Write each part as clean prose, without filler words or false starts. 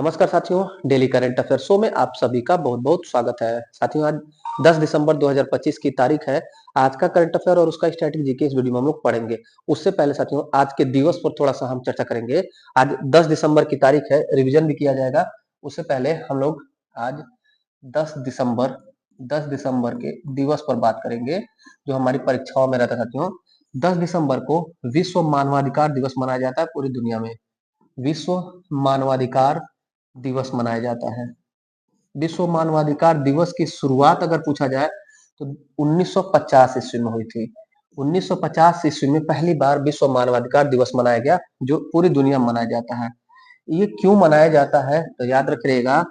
नमस्कार साथियों, daily current affair show में आप सभी का बहुत-बहुत स्वागत है। साथियों, आज 10 दिसंबर 2025 की तारीख है। आज का करंट अफेयर और उसका स्टैटिक जीके इस वीडियो में हम लोग पढ़ेंगे। उससे पहले साथियों, आज के दिवस पर थोड़ा-सा हम चर्चा करेंगे। आज 10 दिसंबर की तारीख है, रिवीजन भी किया जाएगा। उससे पहले हम लोग आज 10 दिसंबर 10 दिसंबर के दिवस पर बात करेंगे, जो हमारी परीक्षाओं में रहता है साथियों। 10 दिसंबर को विश्व मानवाधिकार दिवस मनाया जाता है पूरी दुनिया में। विश्व मानवाधिकार दिवस मनाया जाता है। विश्व मानवाधिकार दिवस की शुरुआत अगर पूछा जाए तो 1950 ईस्वी में हुई थी। 1950 ईस्वी में पहली बार विश्व मानवाधिकार दिवस मनाया गया, जो पूरी दुनिया में मनाया जाता है। ये क्यों मनाया जाता है तो याद रखिएगा,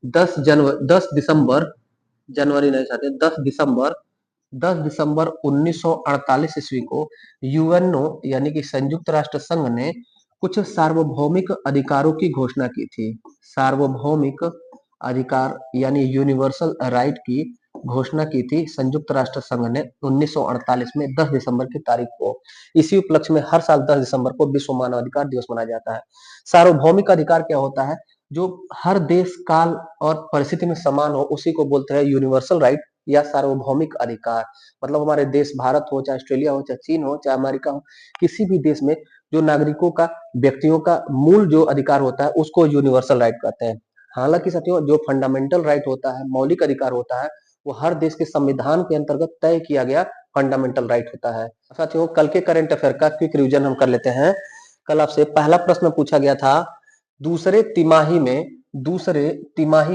10 दिसंबर, जनवरी नहीं चाहते, 10 दिसंबर 1948 ईस्वी को यूएनओ यानी कि संयुक्त राष्ट्र संघ ने कुछ सार्वभौमिक अधिकारों की घोषणा की थी। सार्वभौमिक अधिकार यानी यूनिवर्सल राइट की घोषणा की थी संयुक्त राष्ट्र संघ ने 1948 में 10 दिसंबर की तारीख को। इसी उपलक्ष्य में हर साल 10 दिसंबर को विश्व मानवाधिकार दिवस मनाया जाता है। सार्वभौमिक अधिकार क्या होता है? जो हर देश, काल और परिस्थिति में समान हो, उसी को बोलते हैं यूनिवर्सल राइट या सार्वभौमिक अधिकार। मतलब हमारे देश भारत हो, चाहे ऑस्ट्रेलिया हो, चाहे चीन हो, चाहे अमेरिका हो, किसी भी देश में जो नागरिकों का, व्यक्तियों का मूल जो अधिकार होता है, उसको यूनिवर्सल राइट कहते हैं। हालांकि साथियों, जो फंडामेंटल राइट होता है, मौलिक अधिकार होता है, वो हर देश के संविधान के अंतर्गत तय किया गया फंडामेंटल राइट होता है। साथियों, कल के करंट अफेयर का क्विक रिवीजन हम कर लेते हैं। कल आपसे पहला प्रश्न पूछा गया था, दूसरे तिमाही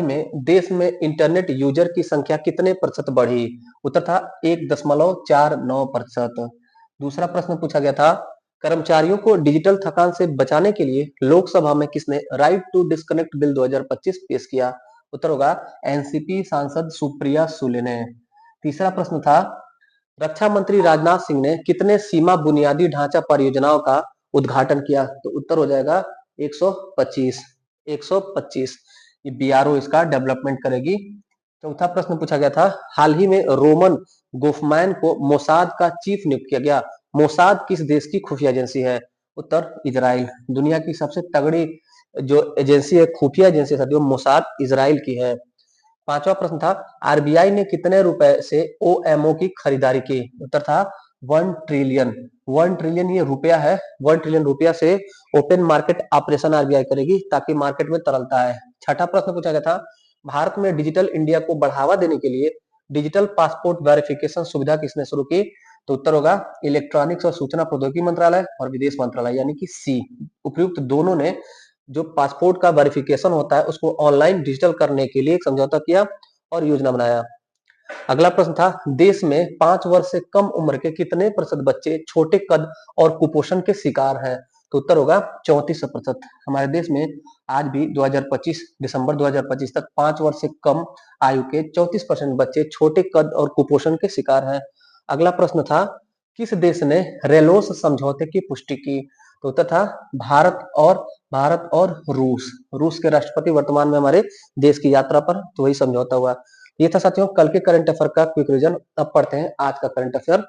में देश में इंटरनेट यूजर की संख्या कितने प्रतिशत बढ़ी? उत्तर था 1.49%। दूसरा प्रश्न पूछा गया था, कर्मचारियों को डिजिटल थकान से बचाने के लिए लोकसभा में किसने राइट टू डिस्कनेक्ट बिल 2025 पेश किया? उत्तर होगा एनसीपी सांसद सुप्रिया सुले ने। तीसरा प्रश्न था, रक्षा मंत्री राजनाथ सिंह ने कितने सीमा बुनियादी ढांचा परियोजनाओं का उद्घाटन किया? तो उत्तर हो जाएगा 125। 125 ये बीआरओ इसका डेवलपमेंट करेगी। चौथा प्रश्न पूछा गया था, हाल ही में रोमन गोफमैन को मोसाद का चीफ नियुक्त किया गया। मोसाद किस देश की खुफिया एजेंसी है? उत्तर इजराइल। दुनिया की सबसे तगड़ी जो एजेंसी है, खुफिया एजेंसी साथियों, मोसाद इजराइल की है। पांचवा प्रश्न था, आरबीआई ने कितने रुपए से ओएमओ की खरीदारी की? उत्तर था 1 ट्रिलियन। 1 ट्रिलियन ये रुपया है। 1 ट्रिलियन रुपया से ओपन मार्केट ऑपरेशन आरबीआई करेगी, ताकि मार्केट में तरलता है। छठा प्रश्न पूछा गया था, भारत में डिजिटल इंडिया को बढ़ावा देने के लिए डिजिटल पासपोर्ट वेरिफिकेशन सुविधा किसने शुरू की? तो उत्तर होगा इलेक्ट्रॉनिक्स और सूचना प्रौद्योगिकी मंत्रालय और विदेश मंत्रालय यानी कि सी। उपयुक्त दोनों ने जो पासपोर्ट का वेरिफिकेशन होता है, उसको ऑनलाइन डिजिटल करने के लिए एक समझौता किया और योजना बनाया। अगला प्रश्न था, देश में 5 वर्ष से कम उम्र के कितने प्रतिशत बच्चे छोटे कद और कुपोषण के शिकार हैं? तो उत्तर होगा 34%। हमारे देश में आज भी 2025 दिसंबर 2025 तक 5 वर्ष से कम आयु के 34% बच्चे छोटे कद और कुपोषण के शिकार हैं। अगला प्रश्न था, किस देश ने रेलोस समझौते की पुष्टि की? तो उत्तर था भारत और रूस के राष्ट्रपति वर्तमान में हमारे देश की यात्रा पर, तो वही समझौता हुआ। ये था साथियों कल के करंट अफेयर का क्विक रिवीजन। अब पढ़ते हैं आज का करंट अफेयर।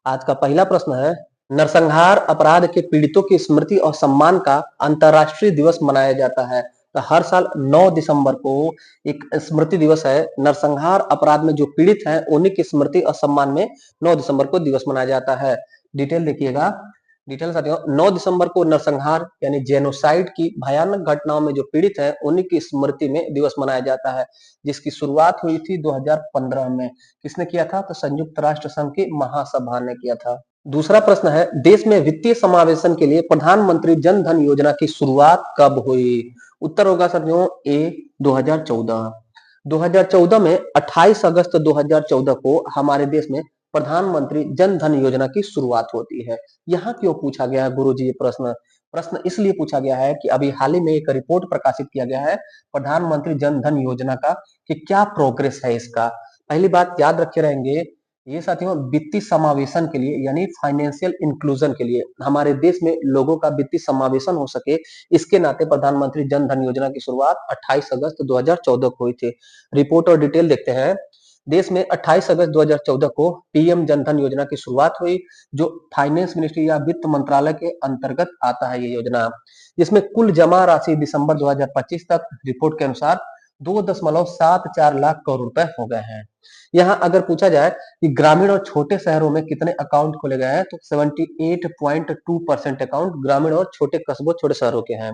आज का पहला प्रश्न है, नरसंहार अपराध के पीड़ितों की स्मृति और सम्मान का अंतर्राष्ट्रीय दिवस मनाया जाता है। तो हर साल 9 दिसंबर को एक स्मृति दिवस है। नरसंहार अपराध में जो पीड़ित हैं, उन्हीं की स्मृति और सम्मान में 9 दिसंबर को दिवस मनाया जाता है। डिटेल देखिएगा। डिटेल साथियों, 9 दिसंबर को नरसंहार यानी जेनोसाइड की भयानक घटनाओं में जो पीड़ित हैं, उन्हीं की स्मृति में दिवस मनाया जाता है, जिसकी शुरुआत हुई थी 2015 में। किसने किया था? तो संयुक्त राष्ट्र संघ की महासभा ने किया था। दूसरा प्रश्न है, देश में वित्तीय समावेशन के लिए प्रधानमंत्री जन धन योजना की शुरुआत कब हुई? उत्तर होगा साथियों ए 2014। 2014 में 28 अगस्त 2014 को हमारे देश में प्रधानमंत्री जन धन योजना की शुरुआत होती है। यहाँ क्यों पूछा गया है गुरुजी ये प्रश्न? प्रश्न इसलिए पूछा गया है कि अभी हाल ही में एक रिपोर्ट प्रकाशित किया गया है प्रधानमंत्री जन धन योजना का, कि क्या प्रोग्रेस है इसका। पहली बात याद रखे रहेंगे, ये साथियों वित्तीय समावेशन के लिए यानी फाइनेंशियल इंक्लूजन के लिए, हमारे देश में लोगों का वित्तीय समावेशन हो सके, इसके नाते प्रधानमंत्री जन धन योजना की शुरुआत 28 अगस्त 2014 को हुई थी। रिपोर्ट और डिटेल देखते हैं। देश में 28 अगस्त 2014 को पीएम जनधन योजना की शुरुआत हुई, जो फाइनेंस मिनिस्ट्री या वित्त मंत्रालय के अंतर्गत आता है ये योजना, जिसमें कुल जमा राशि दिसंबर 2025 तक रिपोर्ट के अनुसार 2.74 लाख करोड़ रुपए हो गए हैं। यहाँ अगर पूछा जाए कि ग्रामीण और छोटे शहरों में कितने अकाउंट खोले गए हैं, तो 78.2% अकाउंट ग्रामीण और छोटे कस्बों, छोटे शहरों के हैं।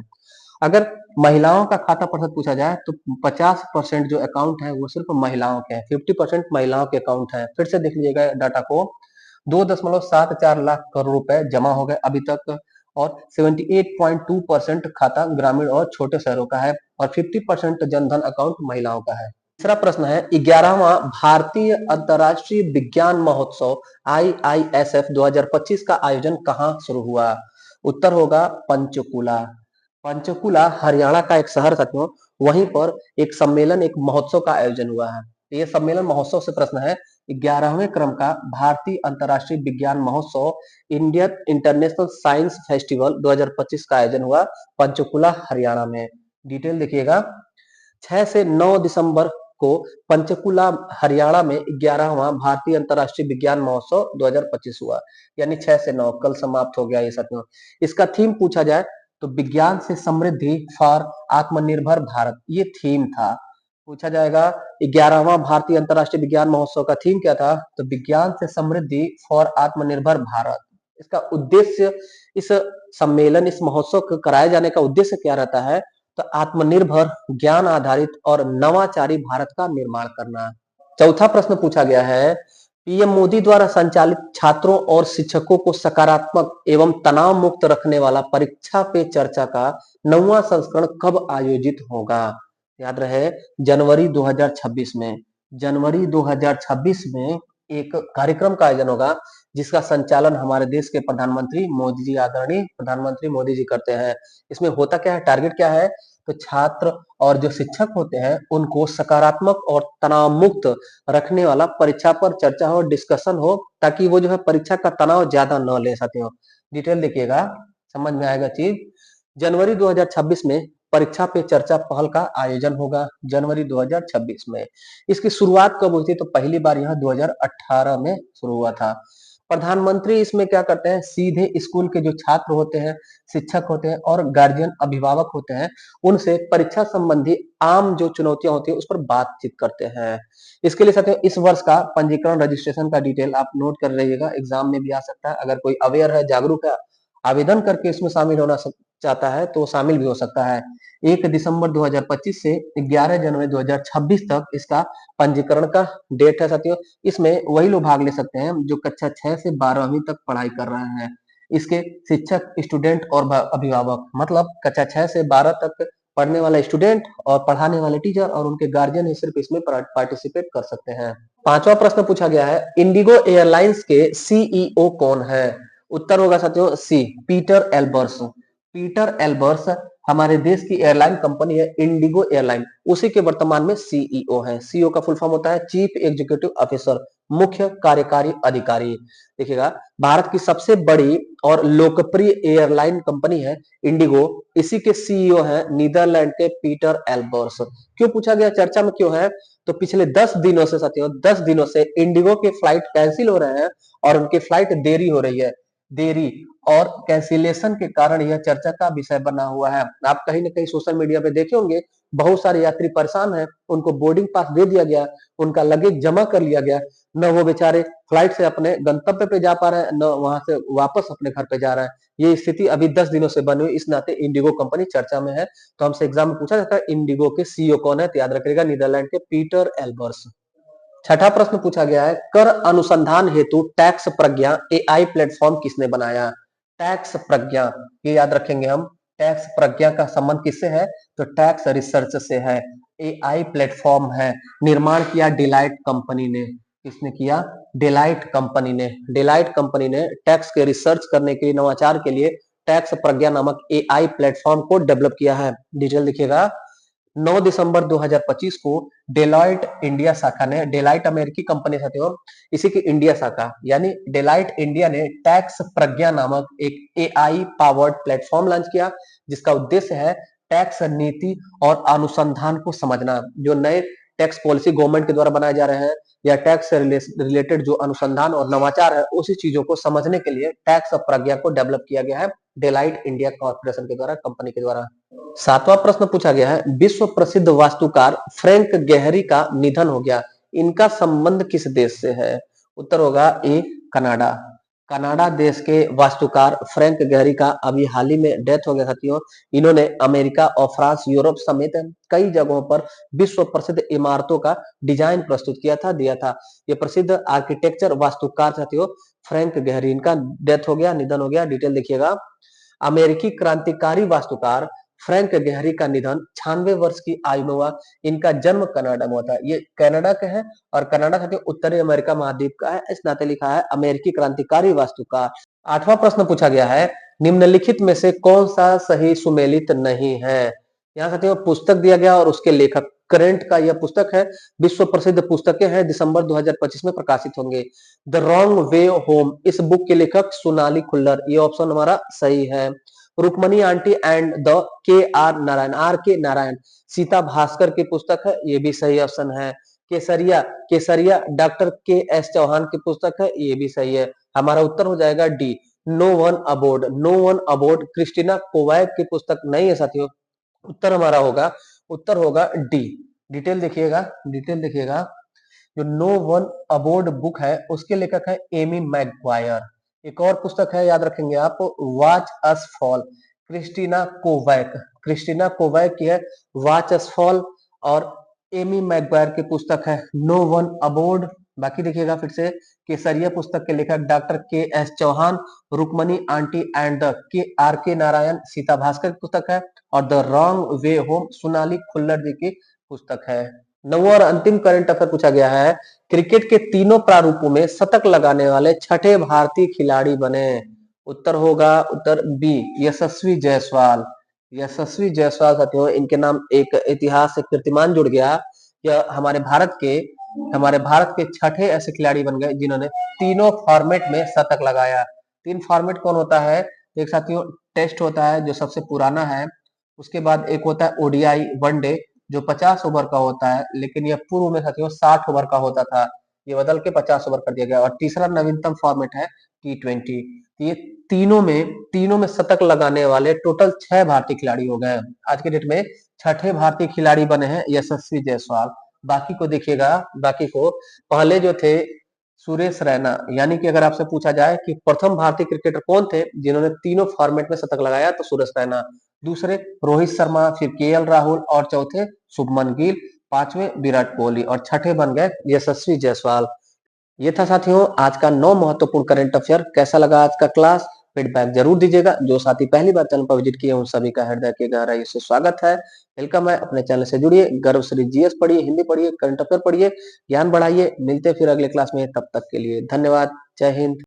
अगर महिलाओं का खाता प्रतिशत पूछा जाए तो 50% जो अकाउंट है वो सिर्फ महिलाओं के हैं, 50% महिलाओं के अकाउंट है। फिर से देख लीजिएगा डाटा को, 2.74 लाख करोड़ रुपए जमा हो गए अभी तक, और 78.2% खाता ग्रामीण और छोटे शहरों का है, और 50% जनधन अकाउंट महिलाओं का है। तीसरा प्रश्न है, 11वां भारतीय अंतर्राष्ट्रीय विज्ञान महोत्सव IISF 2025 का आयोजन कहाँ शुरू हुआ? उत्तर होगा पंचकुला। पंचकुला हरियाणा का एक शहर साथियों, वहीं पर एक सम्मेलन, एक महोत्सव का आयोजन हुआ है। ये सम्मेलन महोत्सव से प्रश्न है, 11वें क्रम का भारतीय अंतर्राष्ट्रीय विज्ञान महोत्सव इंडियन इंटरनेशनल साइंस फेस्टिवल 2025 का आयोजन हुआ पंचकुला हरियाणा में। डिटेल देखिएगा, 6 से 9 दिसंबर को पंचकुला हरियाणा में 11वां भारतीय अंतर्राष्ट्रीय विज्ञान महोत्सव 2025 हुआ, यानी 6 से 9 कल समाप्त हो गया ये साथियों। इसका थीम पूछा जाए तो विज्ञान से समृद्धि फॉर आत्मनिर्भर भारत, ये थीम था। पूछा जाएगा 11वां भारतीय अंतर्राष्ट्रीय विज्ञान महोत्सव का थीम क्या था, तो विज्ञान से समृद्धि फॉर आत्मनिर्भर भारत। इसका उद्देश्य, इस सम्मेलन, इस महोत्सव को कराए जाने का उद्देश्य क्या रहता है, तो आत्मनिर्भर, ज्ञान आधारित और नवाचारी भारत का निर्माण करना। चौथा प्रश्न पूछा गया है, पीएम मोदी द्वारा संचालित छात्रों और शिक्षकों को सकारात्मक एवं तनाव मुक्त रखने वाला परीक्षा पे चर्चा का 9वां संस्करण कब आयोजित होगा? याद रहे, जनवरी 2026 में। जनवरी 2026 में एक कार्यक्रम का आयोजन होगा, जिसका संचालन हमारे देश के प्रधानमंत्री मोदी जी, आदरणीय प्रधानमंत्री मोदी जी करते हैं। इसमें होता क्या है, टारगेट क्या है, तो छात्र और जो शिक्षक होते हैं उनको सकारात्मक और तनाव मुक्त रखने वाला परीक्षा पर चर्चा हो, डिस्कशन हो, ताकि वो जो है परीक्षा का तनाव ज्यादा न ले सके। डिटेल देखिएगा, समझ में आएगा चीज। जनवरी 2026 में परीक्षा पे चर्चा पहल का आयोजन होगा, जनवरी 2026 में। इसकी शुरुआत कब हुई थी, तो पहली बार यह 2018 में शुरू हुआ था। प्रधानमंत्री इसमें क्या करते हैं, सीधे स्कूल के जो छात्र होते हैं, शिक्षक होते हैं और गार्जियन, अभिभावक होते हैं, उनसे परीक्षा संबंधी आम जो चुनौतियां होती है उस पर बातचीत करते हैं। इसके लिए साथियों इस वर्ष का पंजीकरण, रजिस्ट्रेशन का डिटेल आप नोट कर रहिएगा, एग्जाम में भी आ सकता है। अगर कोई अवेयर है, जागरूक है, आवेदन करके इसमें शामिल होना चाहता है तो शामिल भी हो सकता है। 1 दिसंबर 2025 से 11 जनवरी 2026 तक इसका पंजीकरण का डेट है साथियों। इसमें वही लोग भाग ले सकते हैं जो कक्षा 6 से 12वीं तक पढ़ाई कर रहे हैं। इसके शिक्षक, स्टूडेंट और अभिभावक, मतलब कक्षा 6 से 12 तक पढ़ने वाला स्टूडेंट और पढ़ाने वाले टीचर और उनके गार्जियन ही सिर्फ इसमें पार्टिसिपेट कर सकते हैं। पांचवा प्रश्न पूछा गया है, इंडिगो एयरलाइंस के सीईओ कौन है? उत्तर होगा साथियों सी, पीटर एल्बर्स। पीटर एल्बर्स हमारे देश की एयरलाइन कंपनी है इंडिगो एयरलाइन, उसी के वर्तमान में सीईओ है। सीईओ का फुल फॉर्म होता है चीफ एग्जीक्यूटिव ऑफिसर, मुख्य कार्यकारी अधिकारी। देखिएगा, भारत की सबसे बड़ी और लोकप्रिय एयरलाइन कंपनी है इंडिगो, इसी के सीईओ हैं नीदरलैंड के पीटर एल्बर्स। क्यों पूछा गया, चर्चा में क्यों है, तो पिछले 10 दिनों से साथियों, 10 दिनों से इंडिगो के फ्लाइट कैंसिल हो रहे हैं और उनकी फ्लाइट देरी हो रही है। देरी और कैंसिलेशन के कारण यह चर्चा का विषय बना हुआ है। आप कहीं न कहीं सोशल मीडिया पे देखे होंगे, बहुत सारे यात्री परेशान हैं, उनको बोर्डिंग पास दे दिया गया, उनका लगेज जमा कर लिया गया, न वो बेचारे फ्लाइट से अपने गंतव्य पे जा पा रहे हैं, न वहां से वापस अपने घर पे जा रहे हैं। ये स्थिति अभी 10 दिनों से बनी हुई, इस नाते इंडिगो कंपनी चर्चा में है। तो हमसे एग्जाम में पूछा जाता है इंडिगो के सीईओ कौन है, तो याद रखिएगा नीदरलैंड के पीटर एल्बर्स। छठा प्रश्न पूछा गया है, कर अनुसंधान हेतु टैक्स प्रज्ञा एआई प्लेटफॉर्म किसने बनाया? टैक्स प्रज्ञा, ये याद रखेंगे हम, टैक्स प्रज्ञा का संबंध किससे है, तो टैक्स रिसर्च से है। एआई प्लेटफॉर्म है, निर्माण किया डिलाइट कंपनी ने। किसने किया? डिलाइट कंपनी ने। डिलाइट कंपनी ने टैक्स के रिसर्च करने के लिए, नवाचार के लिए टैक्स प्रज्ञा नामक एआई प्लेटफॉर्म को डेवलप किया है। डिटेल देखिएगा, 9 दिसंबर 2025 को डेलॉइट इंडिया शाखा ने, डेलॉइट अमेरिकी कंपनी साथियों, इसी की इंडिया शाखा यानी डेलॉइट इंडिया ने टैक्स प्रज्ञा नामक एक एआई पावर्ड प्लेटफॉर्म लॉन्च किया, जिसका उद्देश्य है टैक्स नीति और अनुसंधान को समझना। जो नए टैक्स पॉलिसी गवर्नमेंट के द्वारा बनाए जा रहे हैं या टैक्स से रिलेटेड जो अनुसंधान और नवाचार है उसी चीजों को समझने के लिए टैक्स ऑफ प्रज्ञा को डेवलप किया गया है डेलाइट इंडिया कॉर्पोरेशन के द्वारा, कंपनी के द्वारा। सातवां प्रश्न पूछा गया है, विश्व प्रसिद्ध वास्तुकार फ्रैंक गेहरी का निधन हो गया, इनका संबंध किस देश से है? उत्तर होगा ए कनाडा। कनाडा देश के वास्तुकार फ्रैंक गेहरी का अभी हाल ही में डेथ हो गया साथियों। इन्होंने अमेरिका और फ्रांस, यूरोप समेत कई जगहों पर विश्व प्रसिद्ध इमारतों का डिजाइन प्रस्तुत किया था, दिया था। ये प्रसिद्ध आर्किटेक्चर वास्तुकार साथियों फ्रैंक गेहरी, इनका डेथ हो गया, निधन हो गया। डिटेल देखिएगा। अमेरिकी क्रांतिकारी वास्तुकार फ्रैंक गेहरी का निधन 96 वर्ष की आयु में हुआ। इनका जन्म कनाडा में हुआ था। ये कनाडा के हैं और कनाडा साथियों उत्तरी अमेरिका महाद्वीप का है। इस नाते लिखा है अमेरिकी क्रांतिकारी वास्तुकार। आठवां प्रश्न पूछा गया है, निम्नलिखित में से कौन सा सही सुमेलित नहीं है? यहाँ साथियों पुस्तक दिया गया और उसके लेखक, करेंट का यह पुस्तक है। विश्व प्रसिद्ध पुस्तकें हैं, दिसंबर 2025 में प्रकाशित होंगे। द रॉन्ग वे होम, इस बुक के लेखक सोनाली खुल्लर, ये ऑप्शन हमारा सही है। रुक्मणी आंटी एंड द के are Narayan, are K Narayan, Sita Bhaskar की पुस्तक है, ये भी सही ऑप्शन है। केसरिया, केसरिया डॉक्टर के एस चौहान की पुस्तक है, ये भी सही है। हमारा उत्तर हो जाएगा D, no one aboard. No one aboard Christina Kovac की पुस्तक नहीं है साथियों। उत्तर हमारा होगा, उत्तर होगा डी। डिटेल देखिएगा, डिटेल देखिएगा। जो नो वन अबोर्ड बुक है उसके लेखक है एमी मैगवायर। एक और पुस्तक है, याद रखेंगे आप, watch us fall, Christina Kovac, Christina Kovac की है वॉच अस फॉल। और एमी मैगवायर की पुस्तक है नो वन अबोर्ड। बाकी देखिएगा फिर से, केसरिया पुस्तक के लेखक doctor K S Chauhan, Rukmani aunty and the के आर के नारायण सीता भास्कर की पुस्तक है, और the wrong way home Sonali Khullar ji की पुस्तक है। नौवां और अंतिम करंट अफेयर पूछा गया है, क्रिकेट के तीनों प्रारूपों में शतक लगाने वाले छठे भारतीय खिलाड़ी बने। उत्तर होगा, उत्तर बी, यशस्वी जायसवाल। यशस्वी जायसवाल साथियों, इनके नाम एक इतिहास से कीर्तिमान जुड़ गया। यह हमारे भारत के छठे ऐसे खिलाड़ी बन गए जिन्होंने तीनों फॉर्मेट में शतक लगाया। तीन फॉर्मेट कौन होता है? एक साथियों टेस्ट होता है जो सबसे पुराना है, उसके बाद एक होता है ओडीआई वनडे जो 50 ओवर का होता है, लेकिन यह पूर्व में साथियों 60 ओवर का होता था, ये बदल के 50 ओवर कर दिया गया। और तीसरा नवीनतम फॉर्मेट है टी20। ये तीनों में शतक लगाने वाले टोटल 6 भारतीय खिलाड़ी हो गए। आज के डेट में छठे भारतीय खिलाड़ी बने हैं यशस्वी जायसवाल। बाकी को देखिएगा, बाकी को पहले जो थे सुरेश रैना, यानी कि अगर आपसे पूछा जाए कि प्रथम भारतीय क्रिकेटर कौन थे जिन्होंने तीनों फॉर्मेट में शतक लगाया, तो सुरेश रैना। दूसरे रोहित शर्मा, फिर केएल राहुल, और चौथे शुभमन गिल, पांचवें विराट कोहली, और छठे बन गए यशस्वी जायसवाल। ये था साथियों आज का 9 महत्वपूर्ण करंट अफेयर। कैसा लगा आज का क्लास? फीडबैक जरूर दीजिएगा। जो साथी पहली बार चैनल पर विजिट किए उन सभी का हृदय के गहराई से स्वागत है, वेलकम है। अपने चैनल से जुड़िए, गर्व श्री जीएस पढ़िए, हिंदी पढ़िए, करंट अफेयर पढ़िए, ज्ञान बढ़ाइए। मिलते फिर अगले क्लास में, तब तक के लिए धन्यवाद। जय हिंद।